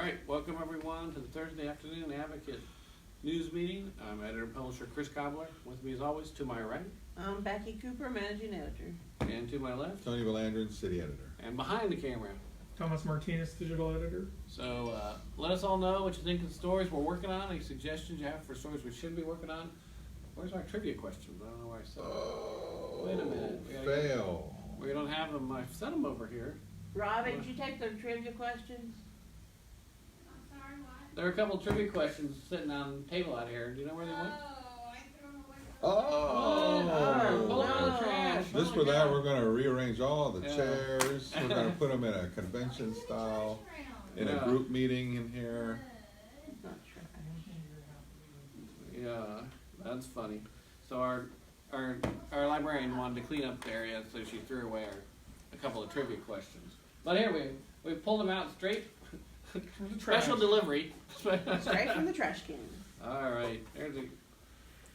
right, welcome everyone to the Thursday afternoon Advocate News Meeting. I'm editor and publisher Chris Cobbler. With me as always, to my right. I'm Becky Cooper, managing editor. And to my left. Tony Valandrin, city editor. And behind the camera. Thomas Martinez, digital editor. So let us all know what you think of the stories we're working on, any suggestions you have for stories we should be working on. Where's our trivia questions? I don't know where I said them. Oh, Wait a minute. Fail. We don't have them. I've sent them over here. Robbie, did you take the trivia questions? I'm sorry, what? There are a couple of trivia questions sitting on the table out here. Do you know where they went? Oh, I threw them away. Oh. Pull them out of the trash. This Oh for my that, God. we're gonna rearrange all the Yeah. chairs. We're gonna put them in a convention style, in Yeah. a group meeting in here. Not sure. Yeah, that's funny. So our librarian wanted to clean up the area, so she threw away a couple of trivia questions. But here we pulled them out straight. From the Special trash. delivery. Straight from the trash can. All right, there's a.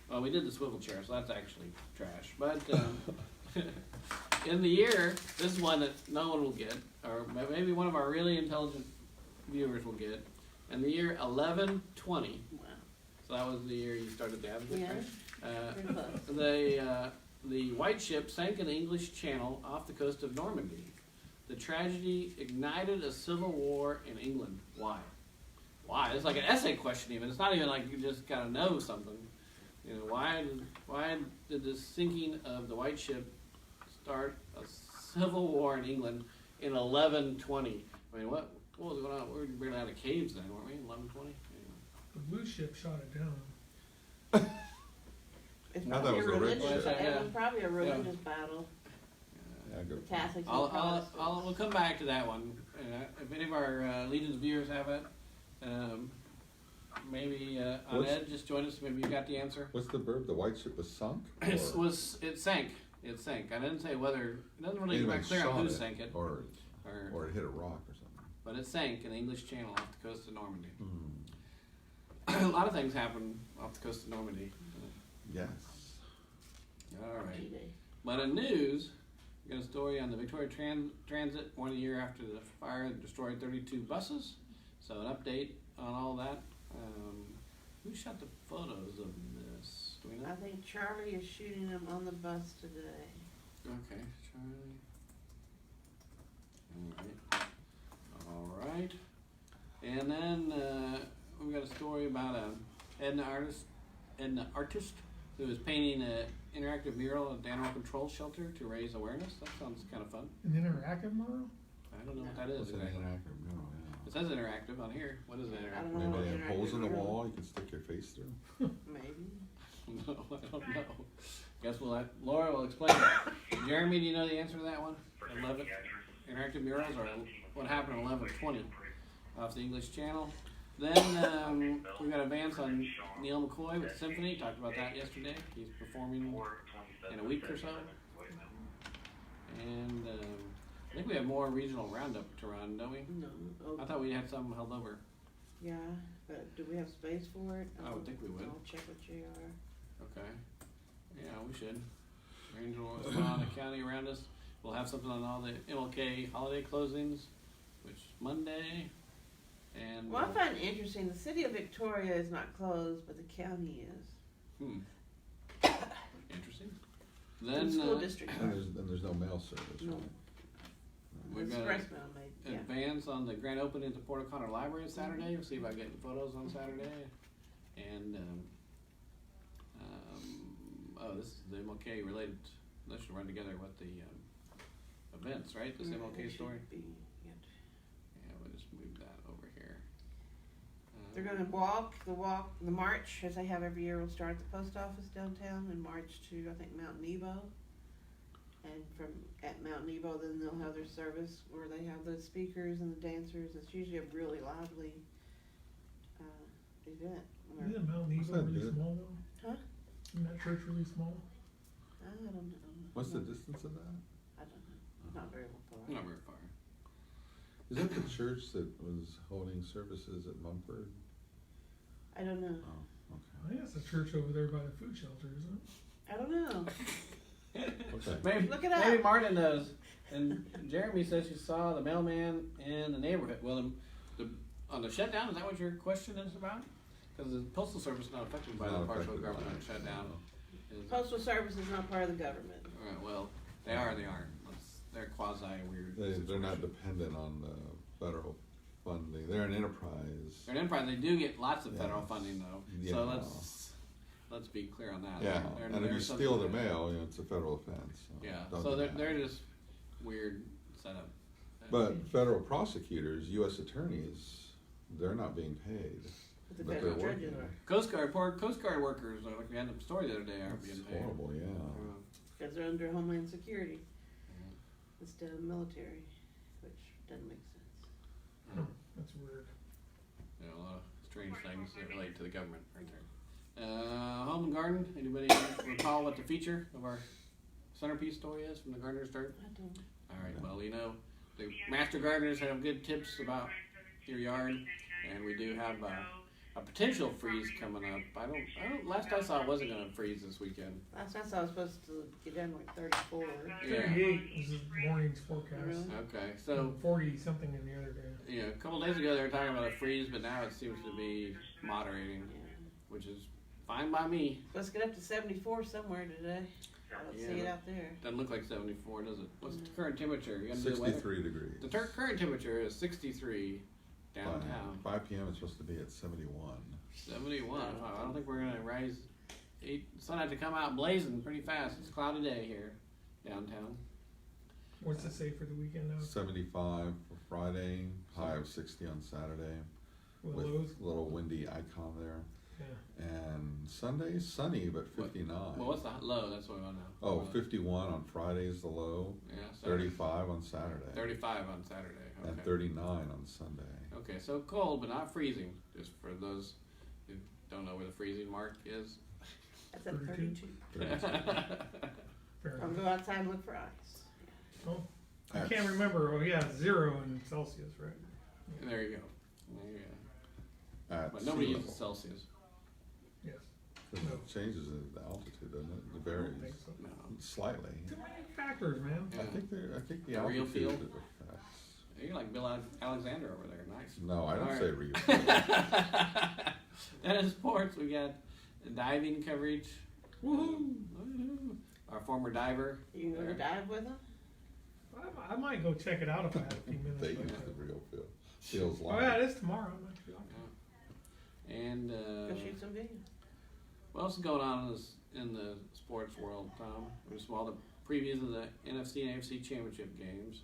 Well, we did the swivel chair, so that's actually trash. But in the year, this is one that no one will get, or maybe one of our really intelligent viewers will get. In the year 1120, Wow. so that was the year you started the Advocate, Yeah. right? Pretty close. The White Ship sank in the English Channel off the coast of Normandy. The tragedy ignited a civil war in England. Why? Why? It's like an essay question even. It's not even like you just gotta know something. You know, why did the sinking of the White Ship start a civil war in England in 1120? I mean, what was going on? We were barely out of caves then, weren't we? 1120? The blue ship shot it down. It's I thought probably it was a a red religious. ship. It was probably a religious battle. Yeah, The good. Catholics and Protestants. We'll come back to that one. If any of our Legion's viewers have it, maybe Ed, just join us. Maybe you got the answer. What's the verb? The white ship was sunk? It Or sank. It sank. I didn't say whether. It doesn't really anyone get clear on shot who it, sank it, Or it hit a rock or something. but it sank in the English Channel off the coast of Normandy. Hmm. A lot of things happen off the coast of Normandy. Yes. All right. G-Day. But in news, we got a story on the Victoria Transit 1 year after the fire that destroyed 32 buses. So an update on all that. Who shot the photos of this? Do we know? I think Charlie is shooting them on the bus today. Okay, Charlie. All right. And then we got a story about Edna artist who is painting an interactive mural at the Animal Control Shelter to raise awareness. That sounds kind of fun. An interactive model? I don't know what that is What's an exactly. interactive mural? It says interactive on here. What is I interactive? don't know. Maybe what they have holes in the interactive wall you can stick your face through. Maybe. No, I don't know. Guess Laura will explain that. Jeremy, do you know the answer to that one? 11 interactive murals, or what happened in 1120 off the English Channel. Then we got advance on Neil McCoy with Symphony. Talked about that yesterday. He's performing in a week or so. And I think we have more regional roundup to run, don't we? No. Oh, I thought we had some held over. yeah, but do we have space for it? I would think we would. I'll check with JR. Okay. Yeah, we should. Regional what's going on in the county around us. We'll have something on all the MLK holiday closings, which is Monday. And Well, I find it interesting, the city of Victoria is not closed, but the county is. interesting. The Then school district. And there's no mail service, No. right? we've got Express mail made, yeah. advance on the grand opening at the Port O'Connor Library on Saturday. We'll see about getting photos on Saturday. And this is the MLK related. That should run together with the events, right? This It MLK should story. be, yeah. Yeah, we'll just move that over here. They're gonna the march, as they have every year, will start at the post office downtown and march to, I think, Mount Nebo. And at Mount Nebo, then they'll have their service where they have the speakers and the dancers. It's usually a really lively, event. where- Isn't Mount What's Nebo that, really dude? small though? Huh? Isn't that church really small? I don't know. What's the distance of that? I don't know. Not very far. Not very far. Is that the church that was holding services at Mumford? I don't know. Oh, I think that's the church over there by the food shelter, isn't it? I don't know. okay. Maybe, Look it maybe up. Martin knows. And Jeremy says she saw the mailman in the neighborhood. Well, the on the shutdown, is that what your question is about? Because the postal service is not affected by the Not partial affected by government it, shutdown. no. Is- Postal Service is not part of the government. All right, well, they are, they aren't. They're quasi weird. They're not dependent on the federal funding. They're an enterprise. They're an enterprise. They do get lots of federal Yes. funding though. Yeah. So let's be clear on that. Yeah, They're- and if they're you something steal their that- mail, you know, it's a federal offense. So Yeah, don't so do they're, that. they're just weird setup. But federal prosecutors, U.S. attorneys, they're not being paid. But the But federal they're judges working. are, Coast Guard, poor Coast Guard workers, like we had the story the other day, aren't being It's paid. horrible, yeah. because they're under Homeland Security instead of military, which doesn't make sense. That's weird. You know, a lot of strange things that relate to the government right there. Home and Garden, anybody recall what the feature of our centerpiece story is from the Gardener's Dirt? I don't. Alright, well, you know, the master gardeners have good tips about your yard, and we do have a potential freeze coming up. Last I saw it wasn't gonna freeze this weekend. Last I saw, I was supposed to get down to like 34. Yeah. 38 was the morning's forecast. Really? Okay, so, 40 something in the other day. you know, a couple days ago they were talking about a freeze, but now it seems to be moderating, Yeah. which is fine by me. Let's get up to 74 somewhere today. I don't see it Yeah. out there. Doesn't look like 74, does it? What's the current temperature? You gonna do the weather? 63 degrees. The current temperature is 63 downtown. 5 p.m. it's supposed to be at 71. 71. Wow, I don't think we're gonna rise. The sun had to come out blazing pretty fast. It's a cloudy day here downtown. What's it say for the weekend now? 75 for Friday, high of 60 on Saturday, With with lows? a little windy icon there. Yeah. And Sunday, sunny, but 59. Well, what's the low? That's what we want to know. Oh, 51 on Friday is the low, Yeah, so 35 on Saturday, 35 on Saturday. and Okay. 39 on Sunday. Okay, so cold, but not freezing. Just for those who don't know where the freezing mark is. That's at 32. 32. Fair I'll enough. go outside and look for ice. Oh, I That's- can't remember. Oh, yeah, 0 in Celsius, right? There you go. There you go. At But sea nobody level. uses Celsius. Yes. 'Cause No. it changes the altitude, doesn't it? It I don't varies think so. No. slightly. Too many factors, man. Yeah. I think the The real altitude feel? affects. You're like Bill Alexander over there. Nice. No, I don't All say right. real. Then in sports, we got diving coverage. Woohoo! Woohoo. Our former diver. You gonna there. dive with them? I might go check it out if I have a few minutes. They but- use the real feel. Feels Oh, like. yeah, it is tomorrow. I'm actually off. And Go shoot some video. what else is going on in the sports world, Tom? There's all the previews of the NFC and AFC championship games.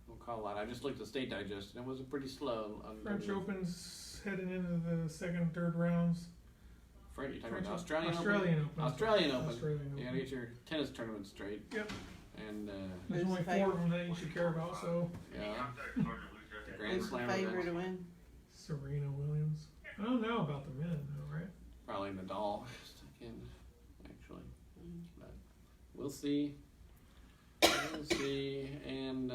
We'll call a lot. I just looked at State Digest, and it was pretty slow. French Open's heading into the second, third rounds. French, you talking French about Open. Australian Australian Open? Open. Australian Open. Australian You gotta Open. get your tennis tournament straight. Yep. And There's Who's only the 4 of favorite? them that you should care about, so yeah, Grand Who's the Slam favorite events. to win? Serena Williams. I don't know about the men, though, right? Probably Nadal again, actually. But we'll see. We'll see. And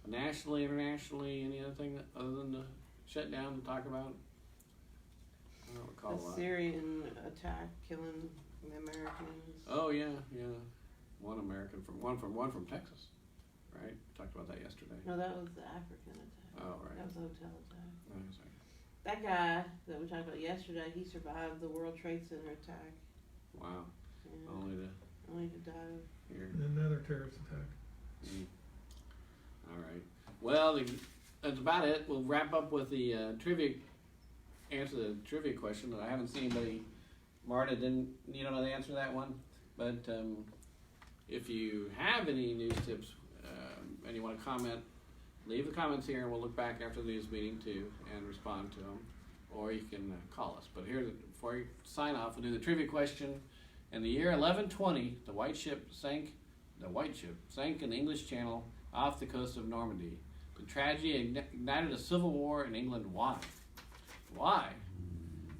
nationally, internationally, any other thing other than the shutdown to talk about? I don't recall a The lot. Syrian attack killing the Americans. Oh yeah. One American one from Texas, right? Talked about that yesterday. No, that was the African attack. Oh right. That was the hotel attack. Oh, sorry. That guy that we talked about yesterday, he survived the World Trade Center attack. Wow. Yeah, Only to die. hear. And another terrorist attack. All right. Well, that's about it. We'll wrap up with the trivia. Answer the trivia question that I haven't seen anybody. Marta didn't. You don't know the answer to that one, but if you have any news tips and you want to comment, leave the comments here, and we'll look back after the news meeting too and respond to them, or you can call us. But here, before you sign off, we'll do the trivia question. In the year 1120, the White Ship sank in the English Channel off the coast of Normandy. The tragedy ignited a civil war in England. Why? Why?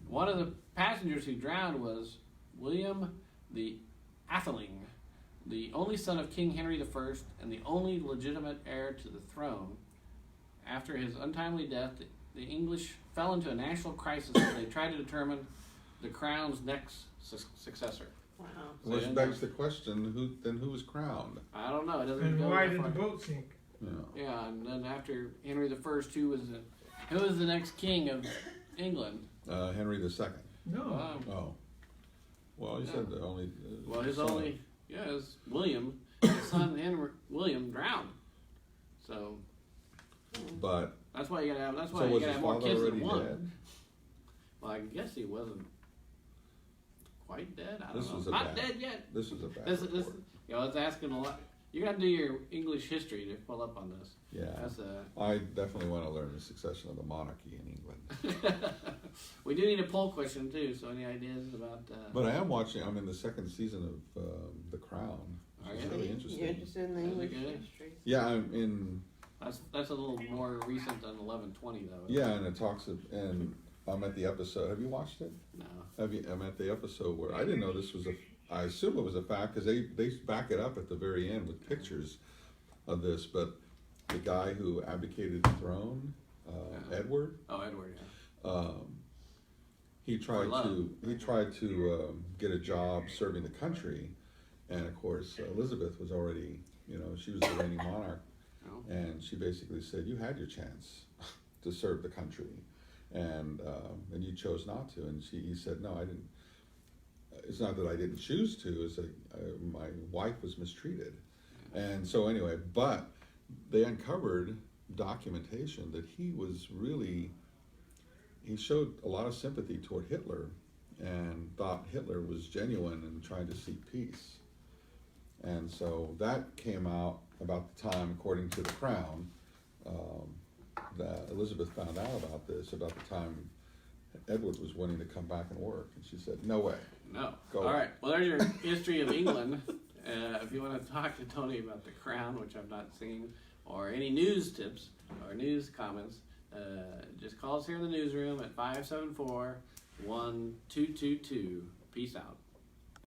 One of the passengers who drowned was William the Atheling, the only son of King Henry I and the only legitimate heir to the throne. After his untimely death, the English fell into a national crisis as they tried to determine the crown's next successor. Wow. Which begs the question, who was crowned? I don't know. It doesn't And go why that did far. the boat sink? Yeah, and then after Henry the First, who was the next king of England? Henry II. No, Oh. Well, you said the only. Well, his son. only, is William. His son Henry William drowned. So But that's why you gotta have. That's why so you was gotta his have more father kids already than one. dead? Well, I guess he wasn't quite dead. I don't This know. was a Not bad- dead yet. This is a bad This, report. it's asking a lot. You gotta do your English history to pull up on this. Yeah. That's I definitely want to learn the succession of the monarchy in England. we do need a poll question too. So any ideas about? But I am watching. I'm in the second season of The Crown. Are Which is you? really You're interesting. interested in the Is it English good? history? Yeah, I'm in. That's a little more recent than 1120 though. Yeah, and it talks of, and I'm at the episode. Have you watched it? No. I'm at the episode where I didn't know this was a. I assume it was a fact because they back it up at the very end with pictures of this. But the guy who abdicated the throne, Yeah. Edward, Oh, Edward. Yeah. he tried love. to get a job serving the country, and of course Elizabeth was already, she was the reigning monarch, No. and she basically said, "You had your chance to serve the country, and you chose not to." And he said, "No, I didn't. It's not that I didn't choose to. It's that my wife was mistreated." And so anyway, but they uncovered documentation that he showed a lot of sympathy toward Hitler and thought Hitler was genuine and trying to seek peace. And so that came out about the time, according to the Crown, that Elizabeth found out about this, about the time Edward was wanting to come back and work. And she said, "No way." No. Go. All right. Well, there's your history of England. If you want to talk to Tony about the Crown, which I've not seen, or any news tips or news comments, just call us here in the newsroom at 574-1222. Peace out.